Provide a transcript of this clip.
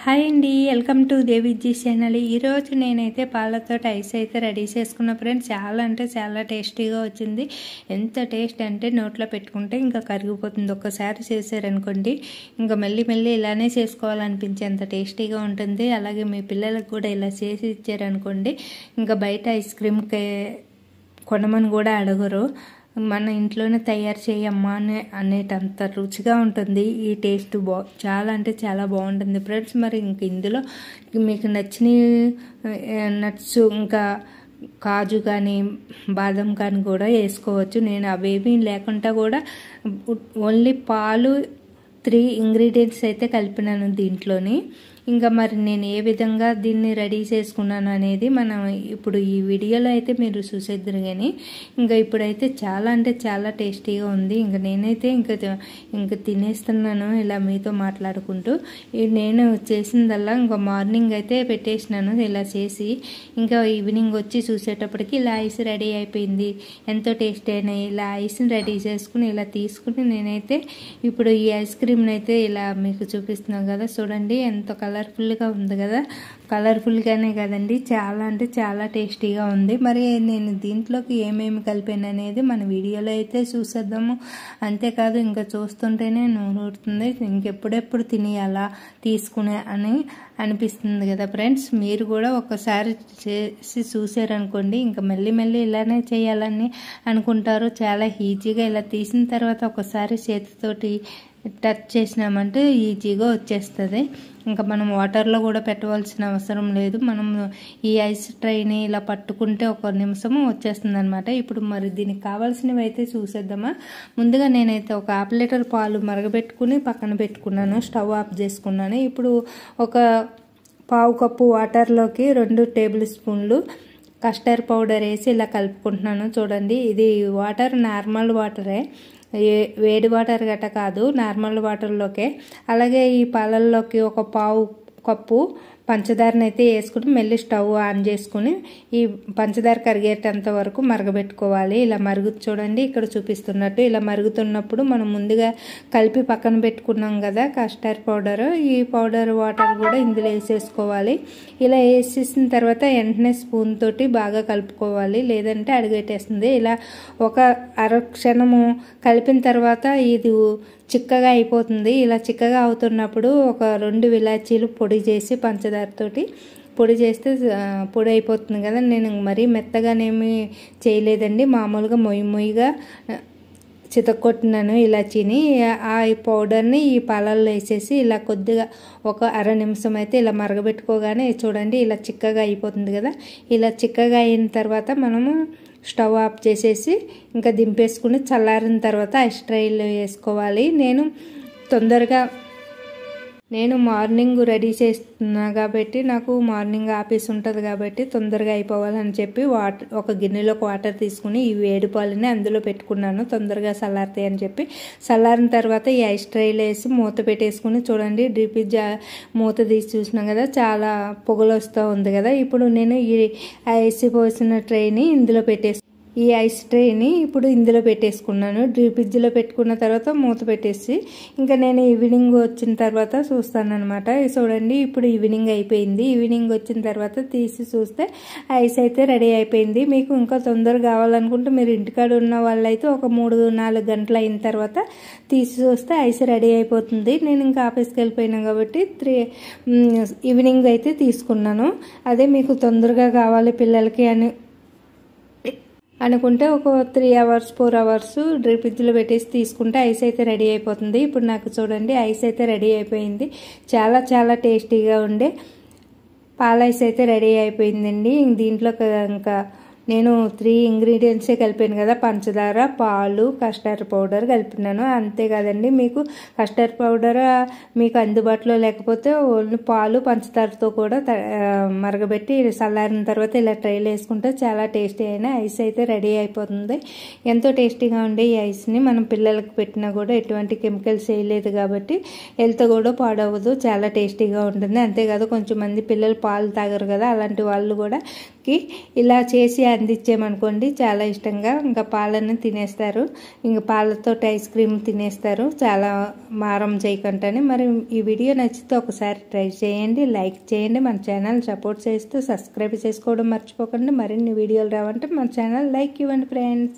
Hi అండి, welcome to Deviji channel. ఈరోజు నేనైతే పాలతో ఐస్ అయితే రెడీ చేసుకున్న ఫ్రెండ్స్. చాలా అంటే చాలా టేస్టీగా వచ్చింది. ఎంత టేస్ట్ అంటే నోట్లో పెట్టుకుంటే ఇంకా కరిగిపోతుంది. ఒక్కసారి చేశారనుకోండి ఇంకా మళ్ళీ ఇలానే చేసుకోవాలనిపించేంత టేస్టీగా ఉంటుంది. అలాగే మీ పిల్లలకు కూడా ఇలా చేసి ఇచ్చారనుకోండి ఇంకా బయట ఐస్ క్రీమ్ కొనమని కూడా అడగరు. మన ఇంట్లోనే తయారు చేయమ్మా అనేటంత రుచిగా ఉంటుంది. ఈ టేస్ట్ చాలా అంటే చాలా బాగుంటుంది ఫ్రెండ్స్. మరి ఇంక ఇందులో మీకు నచ్చిన నట్స్ ఇంకా కాజు కానీ బాదం కానీ కూడా వేసుకోవచ్చు. నేను అవేమీ లేకుండా కూడా ఓన్లీ పాలు 3 ఇంగ్రీడియంట్స్ అయితే కలిపినాను దీంట్లోని. ఇంకా మరి నేను ఏ విధంగా దీన్ని రెడీ చేసుకున్నాను అనేది మనం ఇప్పుడు ఈ వీడియోలో అయితే మీరు చూసేద్దరు. కానీ ఇంకా ఇప్పుడైతే చాలా అంటే చాలా టేస్టీగా ఉంది. ఇంకా నేనైతే ఇంకా తినేస్తున్నాను ఇలా మీతో మాట్లాడుకుంటూ. నేను చేసిందల్లా ఇంకా మార్నింగ్ అయితే పెట్టేసినాను ఇలా చేసి. ఇంకా ఈవినింగ్ వచ్చి చూసేటప్పటికి ఇలా ఐస్ రెడీ అయిపోయింది. ఎంతో టేస్టీ అయినా ఇలా ఐస్ని రెడీ చేసుకుని ఇలా తీసుకుని నేనైతే ఇప్పుడు ఈ ఐస్ క్రీమ్ని అయితే ఇలా మీకు చూపిస్తున్నాను కదా. చూడండి ఎంత కలర్ఫుల్గా ఉంది కదా. కలర్ఫుల్గానే కదండి, చాలా అంటే చాలా టేస్టీగా ఉంది. మరి నేను దీంట్లోకి ఏమేమి కలిపాను అనేది మన వీడియోలో అయితే చూసేద్దాము. అంతేకాదు ఇంకా చూస్తుంటేనే నూరుతుంది. ఇంకెప్పుడెప్పుడు తినేయాలా తీసుకునే అని అనిపిస్తుంది కదా ఫ్రెండ్స్. మీరు కూడా ఒకసారి చేసి చూసారనుకోండి ఇంకా మళ్ళీ ఇలానే చేయాలని అనుకుంటారు. చాలా ఈజీగా ఇలా తీసిన తర్వాత ఒకసారి చేతితోటి టచ్ చేసినామంటే ఈజీగా వచ్చేస్తుంది. ఇంకా మనం వాటర్లో కూడా పెట్టవలసిన అవసరం లేదు. మనం ఈ ఐస్ ట్రైని ఇలా పట్టుకుంటే 1 నిమిషము వచ్చేస్తుంది అనమాట. ఇప్పుడు మరి దీనికి కావాల్సినవి అయితే చూసేద్దామా. ముందుగా నేనైతే 1/2 లీటర్ పాలు మరగబెట్టుకుని పక్కన పెట్టుకున్నాను. స్టవ్ ఆఫ్ చేసుకున్నాను. ఇప్పుడు ఒక 1/2 కప్పు వాటర్లోకి 2 టేబుల్ స్పూన్లు కస్టర్డ్ పౌడర్ వేసి ఇలా కలుపుకుంటున్నాను. చూడండి, ఇది వాటర్ నార్మల్ వాటరే, వేడి వాటర్ గట్ట కాదు, నార్మల్ వాటర్లోకే. అలాగే ఈ పాలల్లోకి 1/4 కప్పు పంచదారని అయితే వేసుకుని మళ్ళీ స్టవ్ ఆన్ చేసుకుని ఈ పంచదార కరిగేటంత వరకు మరగబెట్టుకోవాలి. ఇలా చూడండి ఇక్కడ చూపిస్తున్నట్టు ఇలా మరుగుతున్నప్పుడు మనం ముందుగా కలిపి పక్కన పెట్టుకున్నాం కదా కస్టర్డ్ పౌడర్, ఈ పౌడర్ వాటర్ కూడా ఇందులో వేసేసుకోవాలి. ఇలా వేసేసిన తర్వాత వెంటనే స్పూన్ తోటి బాగా కలుపుకోవాలి, లేదంటే అడుగెట్టేస్తుంది. ఇలా ఒక అరక్షణము కలిపిన తర్వాత ఇది చిక్కగా అయిపోతుంది. ఇలా చిక్కగా అవుతున్నప్పుడు ఒక 2 ఇలాచీలు పొడి చేసి పంచదారతోటి పొడి చేస్తే పొడి అయిపోతుంది కదా. నేను మరీ మెత్తగానేమి చేయలేదండి, మామూలుగా మొయ్యిగా చితక్కొట్టినాను ఇలాచీని. ఆ పౌడర్ని ఈ పాలల్లో వేసేసి ఇలా కొద్దిగా ఒక 1/2 నిమిషం అయితే ఇలా మరగబెట్టుకోగానే చూడండి ఇలా చిక్కగా అయిపోతుంది కదా. ఇలా చిక్కగా అయిన తర్వాత మనము స్టవ్ ఆఫ్ చేసేసి ఇంకా దింపేసుకుని చల్లారిన తర్వాత ఐస్ ట్రైలో వేసుకోవాలి. నేను మార్నింగ్ రెడీ చేస్తున్నా కాబట్టి నాకు మార్నింగ్ ఆఫీస్ ఉంటుంది కాబట్టి తొందరగా అయిపోవాలని చెప్పి ఒక గిన్నెలోకి వాటర్ తీసుకుని ఈ వేడి పాలని అందులో పెట్టుకున్నాను, తొందరగా చల్లారుతాయి అని చెప్పి. చల్లారిన తర్వాత ఈ ఐస్ ట్రైలో వేసి మూత పెట్టేసుకుని చూడండి డీప్ మూత తీసి చూసినాం కదా, చాలా పొగలు వస్తూ ఉంది కదా. ఇప్పుడు నేను ఈ ఐస్ పోసిన ట్రైని ఇందులో ఈ ఐస్ ట్రేని ఇప్పుడు ఇందులో పెట్టేసుకున్నాను. ఫ్రిడ్జ్లో పెట్టుకున్న తర్వాత మూత పెట్టేసి ఇంకా నేను ఈవినింగ్ వచ్చిన తర్వాత చూస్తానన్నమాట. చూడండి ఇప్పుడు ఈవినింగ్ అయిపోయింది. ఈవినింగ్ వచ్చిన తర్వాత తీసి చూస్తే ఐస్ అయితే రెడీ అయిపోయింది. మీకు ఇంకా తొందరగా కావాలనుకుంటే మీరు ఇంటికాడ ఉన్న వాళ్ళైతే ఒక 3-4 గంటలు అయిన తర్వాత తీసి చూస్తే ఐస్ రెడీ అయిపోతుంది. నేను ఇంకా ఆఫీస్కి వెళ్ళిపోయినా కాబట్టి ఈవినింగ్ అయితే తీసుకున్నాను. అదే మీకు తొందరగా కావాలి పిల్లలకి అనుకుంటే ఒక 3 అవర్స్ 4 అవర్స్ ఫ్రిడ్జ్లో పెట్టేసి తీసుకుంటే ఐస్ అయితే రెడీ అయిపోతుంది. ఇప్పుడు నాకు చూడండి ఐస్ అయితే రెడీ అయిపోయింది. చాలా చాలా టేస్టీగా ఉండే పాల ఐస్ అయితే రెడీ అయిపోయిందండి. దీంట్లో ఇంకా నేను 3 ఇంగ్రీడియంట్సే కలిపాను కదా, పంచదార, పాలు, కస్టర్డ్ పౌడర్ కలిపినాను. అంతే కదండి, మీకు కస్టర్డ్ పౌడర్ మీకు అందుబాటులో లేకపోతే ఓన్లీ పాలు పంచదారతో కూడా మరగబెట్టి చల్లారిన తర్వాత ఇలా ట్రైలో వేసుకుంటే చాలా టేస్టీ అయిన ఐస్ అయితే రెడీ అయిపోతుంది. ఎంతో టేస్టీగా ఉండే ఈ ఐస్ని మనం పిల్లలకు పెట్టినా కూడా ఎటువంటి కెమికల్స్ వేయలేదు కాబట్టి హెల్త్ కూడా పాడవదు, చాలా టేస్టీగా ఉంటుంది. అంతేకాదు కొంచెం మంది పిల్లలు పాలు తాగరు కదా, అలాంటి వాళ్ళు కూడా కి ఇలా చేసి అందించామనుకోండి చాలా ఇష్టంగా ఇంకా పాలను తినేస్తారు. ఇంకా పాలతో ఐస్ క్రీమ్ తినేస్తారు చాలా మారం చేయకుండానే. మరి ఈ వీడియో నచ్చితే ఒకసారి ట్రై చేయండి, లైక్ చేయండి, మన ఛానల్ సపోర్ట్ చేస్తూ సబ్స్క్రైబ్ చేసుకోవడం మర్చిపోకండి. మరిన్ని వీడియోలు రావంటే మన ఛానల్ లైక్ ఇవ్వండి ఫ్రెండ్స్.